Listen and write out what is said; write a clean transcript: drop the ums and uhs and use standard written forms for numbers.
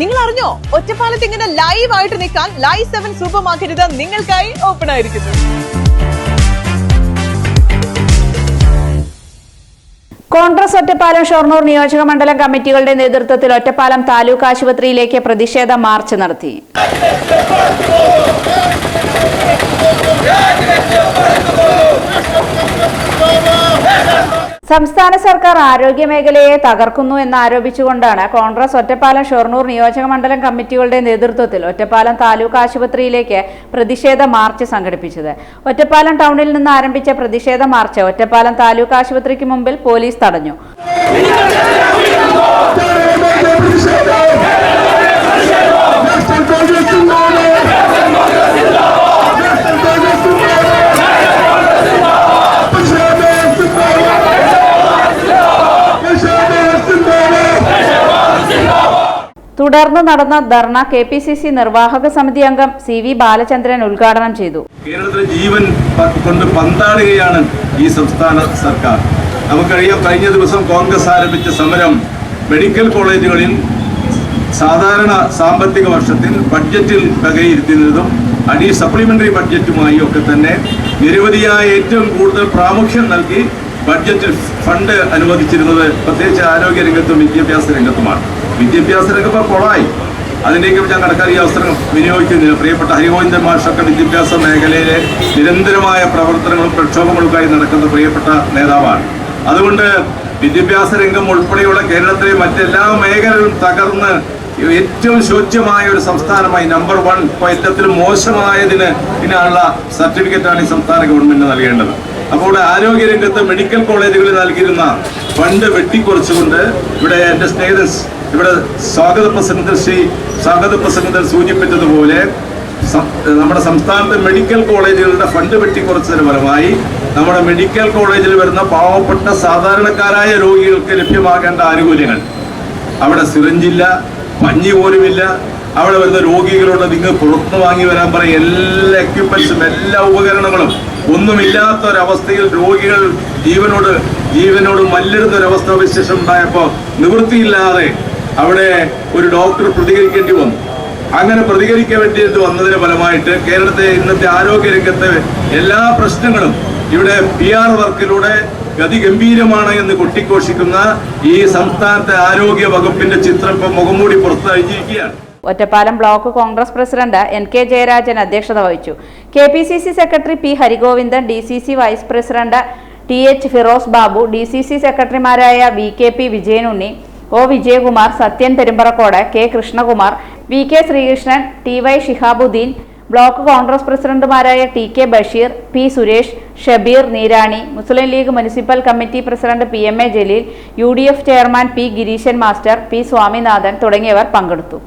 നിങ്ങൾ അറിഞ്ഞോ, ഒറ്റപ്പാലത്ത് ഇങ്ങനെ ലൈവ് ആയിട്ട് നിൽക്കാൻ ലൈവ് 7 സൂപ്പർ മാർക്കറ്റ് നിങ്ങൾക്കായി ഓപ്പൺ ആയിരിക്കുന്നു. കോൺഗ്രസ് ഒറ്റപ്പാലം ഷൊർണൂർ നിയോജക മണ്ഡലം കമ്മിറ്റികളുടെ നേതൃത്വത്തിൽ ഒറ്റപ്പാലം താലൂക്ക് ആശുപത്രിയിലേക്ക് പ്രതിഷേധ മാർച്ച് നടത്തി. സംസ്ഥാന സർക്കാർ ആരോഗ്യ മേഖലയെ തകർക്കുന്നു എന്നാരോപിച്ചുകൊണ്ടാണ് കോൺഗ്രസ് ഒറ്റപ്പാലം ഷൊർണൂർ നിയോജക മണ്ഡലം കമ്മിറ്റികളുടെ നേതൃത്വത്തിൽ ഒറ്റപ്പാലം താലൂക്ക് ആശുപത്രിയിലേക്ക് പ്രതിഷേധ മാർച്ച് സംഘടിപ്പിച്ചത്. ഒറ്റപ്പാലം ടൗണിൽ നിന്ന് ആരംഭിച്ച പ്രതിഷേധ മാർച്ച് ഒറ്റപ്പാലം താലൂക്ക് ആശുപത്രിക്ക് മുമ്പിൽ പോലീസ് തടഞ്ഞു. തുടർന്ന് നടന്ന ധർണ KPCC നിർവാഹക സമിതി അംഗം CV ബാലചന്ദ്രൻ ഉദ്ഘാടനം ചെയ്തു. കേരളത്തിലെ ജീവൻ കൊണ്ട് പന്താടുകയാണ് ഈ സംസ്ഥാന സർക്കാർ. നമുക്കറിയാം, കഴിഞ്ഞ ദിവസം കോൺഗ്രസ് ആരംഭിച്ച സമരം മെഡിക്കൽ കോളേജുകളിൽ സാധാരണ സാമ്പത്തിക വർഷത്തിൽ ബഡ്ജറ്റിൽ വകയിരുത്തുന്നതും സപ്ലിമെന്ററി ബഡ്ജറ്റുമായി ഒക്കെ തന്നെ നിരവധിയായ ഏറ്റവും കൂടുതൽ പ്രാമുഖ്യം നൽകി ബഡ്ജറ്റിൽ ഫണ്ട് അനുവദിച്ചിരുന്നത് പ്രത്യേകിച്ച് ആരോഗ്യ രംഗത്തും വിദ്യാഭ്യാസ രംഗത്തുമാണ്. വിദ്യാഭ്യാസ രംഗം കൊളായി. അതിലേക്ക് ഞാൻ കണക്കാർ ഈ അവസരം വിനിയോഗിക്കുന്നില്ല. പ്രിയപ്പെട്ട ഹരിഗോവിന്ദൻ മാഷൊക്കെ വിദ്യാഭ്യാസ മേഖലയിലെ നിരന്തരമായ പ്രവർത്തനങ്ങളും പ്രക്ഷോഭങ്ങൾക്കായി നടക്കുന്ന പ്രിയപ്പെട്ട നേതാവാണ്. അതുകൊണ്ട് വിദ്യാഭ്യാസ രംഗം ഉൾപ്പെടെയുള്ള കേരളത്തിലെ മറ്റെല്ലാ മേഖലകളും തകർന്ന് ഏറ്റവും ശോച്യമായ ഒരു സംസ്ഥാനമായി നമ്പർ 1 ഇപ്പോൾ എല്ലാത്തിലും മോശമായതിനുള്ള സർട്ടിഫിക്കറ്റാണ് ഈ സംസ്ഥാന ഗവൺമെന്റ് നൽകേണ്ടത്. അപ്പോൾ ആരോഗ്യരംഗത്ത് മെഡിക്കൽ കോളേജുകളിൽ നൽകിയിരുന്ന ഫണ്ട് വെട്ടിക്കുറച്ചുകൊണ്ട് ഇവിടെ എൻ്റെ സ്നേഹിതൻ ഇവിടെ സ്വാഗത പ്രസംഗത്തിൽ സൂചിപ്പിച്ചതുപോലെ നമ്മുടെ സംസ്ഥാനത്തെ മെഡിക്കൽ കോളേജുകളുടെ ഫണ്ട് വെട്ടിക്കുറച്ചതിന് ഫലമായി നമ്മുടെ മെഡിക്കൽ കോളേജിൽ വരുന്ന പാവപ്പെട്ട സാധാരണക്കാരായ രോഗികൾക്ക് ലഭ്യമാകേണ്ട ആനുകൂല്യങ്ങൾ, അവിടെ സിറിഞ്ചില്ല, പഞ്ഞി പോലുമില്ല. അവിടെ വരുന്ന രോഗികളോട് നിങ്ങൾ പുറത്തു വാങ്ങി വരാൻ പറയും. എല്ലാ എക്യുപ്മെന്റ്സും എല്ലാ ഉപകരണങ്ങളും ഒന്നുമില്ലാത്ത ഒരവസ്ഥയിൽ രോഗികൾ ജീവനോട് മല്ലിടുന്ന ഒരവസ്ഥ വിശേഷം ഉണ്ടായപ്പോൾ നിവൃത്തിയില്ലാതെ അവിടെ ഒരു ഡോക്ടർ പ്രതികരിക്കേണ്ടി വന്നു. അങ്ങനെ പ്രതികരിക്കേണ്ടി വന്നതിന് ഫലമായിട്ട് കേരളത്തെ ഇന്നത്തെ ആരോഗ്യരംഗത്തെ എല്ലാ പ്രശ്നങ്ങളും ഇവിടെ PR വർക്കിലൂടെ ഗതിഗംഭീരമാണ് എന്ന് കൊട്ടിഘോഷിക്കുന്ന ഈ സംസ്ഥാനത്തെ ആരോഗ്യ വകുപ്പിന്റെ ചിത്രം ഇപ്പം മുഖംമൂടി പുറത്തഴിഞ്ഞിരിക്കുകയാണ്. Ottapalam block Congress president NK Jayarajan അധ്യക്ഷത വഹിച്ചു. KPCC secretary P Harigovindan, DCC vice president TH Firoz Babu, DCC സെക്രട്ടറിമാരായ VKP Vijayanunni, O Vijayakumar, Sathyan Perumparakkode, K Krishnakumar, VK Sreekrishnan, TY Shihabuddeen, block Congress പ്രസിഡന്റുമാരായ TK Basheer, P Suresh, Shabeer Neerani, Muslim League municipal committee president PMA Jaleel, UDF chairman P Gireesan master, P Swaminathan തുടങ്ങിയവർ പങ്കെടുത്തു.